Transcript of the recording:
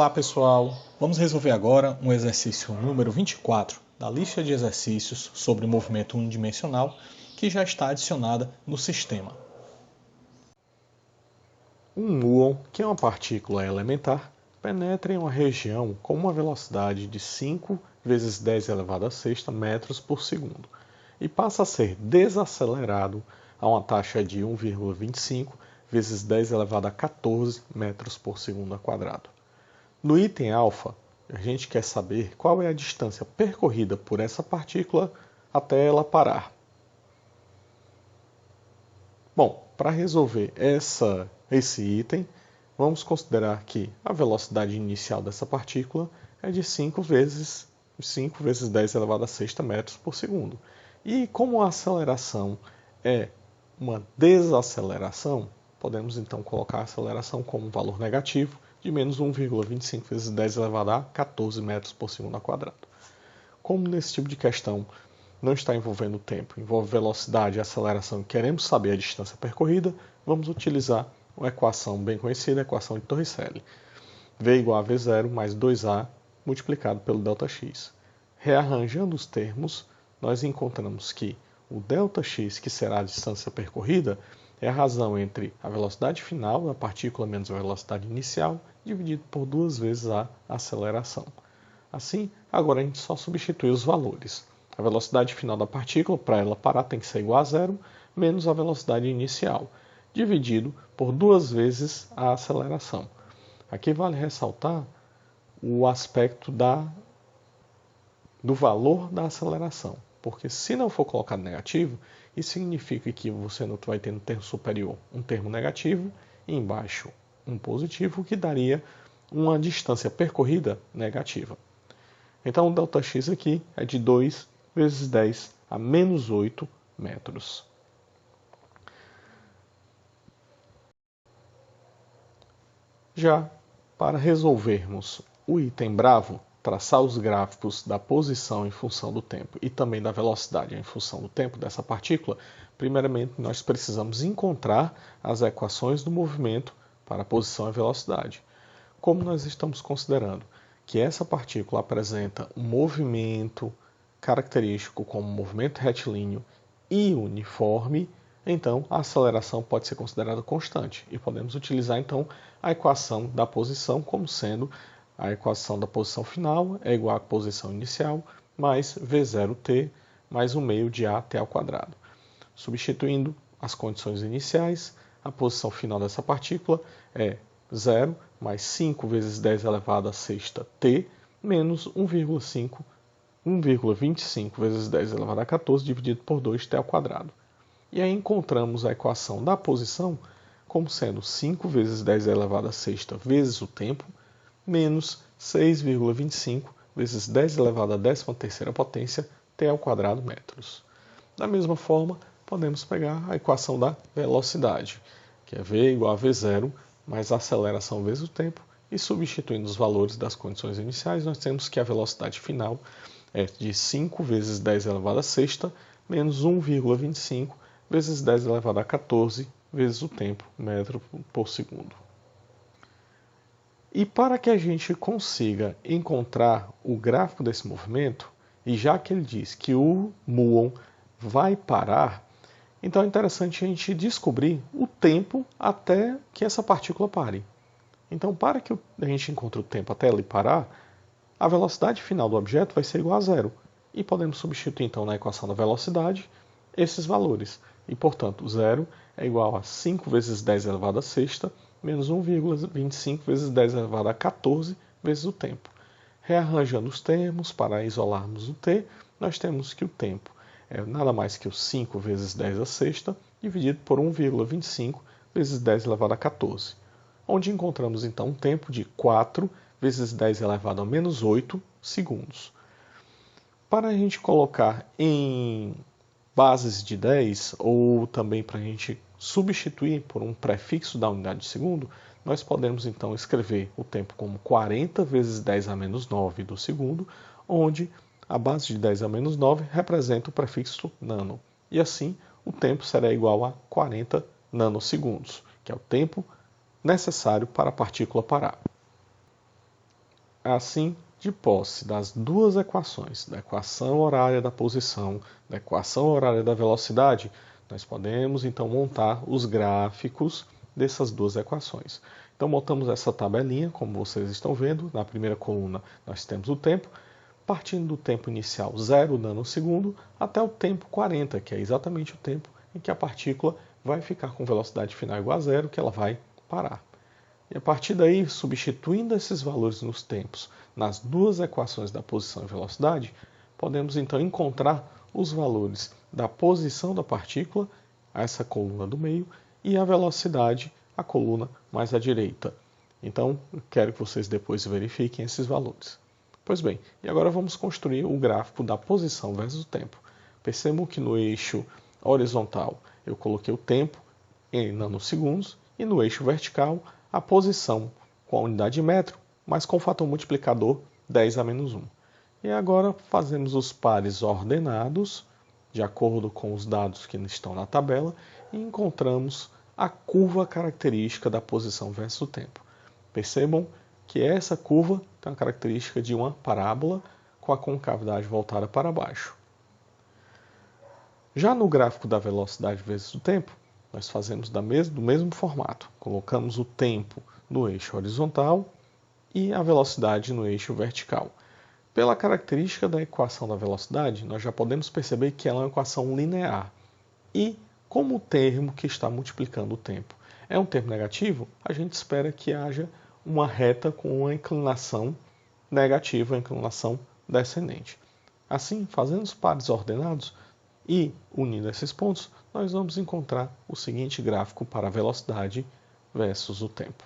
Olá pessoal, vamos resolver agora um exercício número 24 da lista de exercícios sobre movimento unidimensional que já está adicionada no sistema. Um muon, que é uma partícula elementar, penetra em uma região com uma velocidade de 5 vezes 10 elevado a sexta metros por segundo e passa a ser desacelerado a uma taxa de 1,25 vezes 10 elevado a 14 metros por segundo ao quadrado. No item alfa, a gente quer saber qual é a distância percorrida por essa partícula até ela parar. Bom, para resolver esse item, vamos considerar que a velocidade inicial dessa partícula é de 5 vezes 10 elevado a sexta metros por segundo. E como a aceleração é uma desaceleração, podemos então colocar a aceleração como um valor negativo de menos 1,25 vezes 10 elevado a 14 metros por segundo ao quadrado. Como nesse tipo de questão não está envolvendo tempo, envolve velocidade e aceleração e queremos saber a distância percorrida, vamos utilizar uma equação bem conhecida, a equação de Torricelli. V igual a V0 mais 2A multiplicado pelo ΔX. Rearranjando os termos, nós encontramos que o ΔX, que será a distância percorrida, é a razão entre a velocidade final da partícula menos a velocidade inicial, dividido por 2 vezes a aceleração. Assim, agora a gente só substitui os valores. A velocidade final da partícula, para ela parar, tem que ser igual a zero, menos a velocidade inicial, dividido por 2 vezes a aceleração. Aqui vale ressaltar o aspecto do valor da aceleração, porque se não for colocado negativo, isso significa que você não vai ter no termo superior um termo negativo e embaixo um positivo, que daria uma distância percorrida negativa. Então o ΔX aqui é de 2 vezes 10 a menos 8 metros. Já para resolvermos o item bravo, traçar os gráficos da posição em função do tempo e também da velocidade em função do tempo dessa partícula, primeiramente nós precisamos encontrar as equações do movimento para a posição e velocidade. Como nós estamos considerando que essa partícula apresenta um movimento característico como movimento retilíneo e uniforme, então a aceleração pode ser considerada constante e podemos utilizar então a equação da posição como sendo a equação da posição final é igual à posição inicial mais V0t mais 1 meio de AT ao quadrado. Substituindo as condições iniciais, a posição final dessa partícula é 0 mais 5 vezes 10 elevado a sexta t menos 1,25 vezes 10 elevado a 14 dividido por 2t ao quadrado. E aí encontramos a equação da posição como sendo 5 vezes 10 elevado a sexta vezes o tempo menos 6,25 vezes 10 elevado a 13ª potência t ao quadrado metros. Da mesma forma, podemos pegar a equação da velocidade, que é v igual a v0 mais a aceleração vezes o tempo, e substituindo os valores das condições iniciais, nós temos que a velocidade final é de 5 vezes 10 elevado a sexta menos 1,25 vezes 10 elevado a 14 vezes o tempo, metro por segundo. E para que a gente consiga encontrar o gráfico desse movimento, e já que ele diz que o muon vai parar, então é interessante a gente descobrir o tempo até que essa partícula pare. Então, para que a gente encontre o tempo até ele parar, a velocidade final do objeto vai ser igual a zero. E podemos substituir então na equação da velocidade esses valores. E, portanto, zero é igual a 5 vezes 10 elevado a sexta menos 1,25 vezes 10 elevado a 14 vezes o tempo. Rearranjando os termos para isolarmos o t, nós temos que o tempo é nada mais que o 5 vezes 10 a sexta dividido por 1,25 vezes 10 elevado a 14, onde encontramos então um tempo de 4 vezes 10 elevado a menos 8 segundos. Para a gente colocar em bases de 10, ou também para a gente substituir por um prefixo da unidade de segundo, nós podemos então escrever o tempo como 40 vezes 10 a menos 9 do segundo, onde a base de 10 a menos 9 representa o prefixo nano. E assim, o tempo será igual a 40 nanosegundos, que é o tempo necessário para a partícula parar. Assim, de posse das duas equações, da equação horária da posição, da equação horária da velocidade, nós podemos então montar os gráficos dessas duas equações. Então montamos essa tabelinha, como vocês estão vendo. Na primeira coluna nós temos o tempo, partindo do tempo inicial 0 nanosegundo até o tempo 40, que é exatamente o tempo em que a partícula vai ficar com velocidade final igual a zero, que ela vai parar. E a partir daí, substituindo esses valores nos tempos nas duas equações da posição e velocidade, podemos então encontrar os valores da posição da partícula, essa coluna do meio, e a velocidade, a coluna mais à direita. Então, eu quero que vocês depois verifiquem esses valores. Pois bem, e agora vamos construir o gráfico da posição versus o tempo. Percebam que no eixo horizontal eu coloquei o tempo em nanosegundos e no eixo vertical a posição com a unidade de metro, mas com o fator multiplicador 10 a menos 1. E agora fazemos os pares ordenados, de acordo com os dados que estão na tabela, e encontramos a curva característica da posição versus o tempo. Percebam que essa curva tem a característica de uma parábola com a concavidade voltada para baixo. Já no gráfico da velocidade vezes o tempo, nós fazemos do mesmo formato. Colocamos o tempo no eixo horizontal e a velocidade no eixo vertical. Pela característica da equação da velocidade, nós já podemos perceber que ela é uma equação linear. E como o termo que está multiplicando o tempo é um termo negativo, a gente espera que haja uma reta com uma inclinação negativa, uma inclinação descendente. Assim, fazendo os pares ordenados e unindo esses pontos, nós vamos encontrar o seguinte gráfico para a velocidade versus o tempo.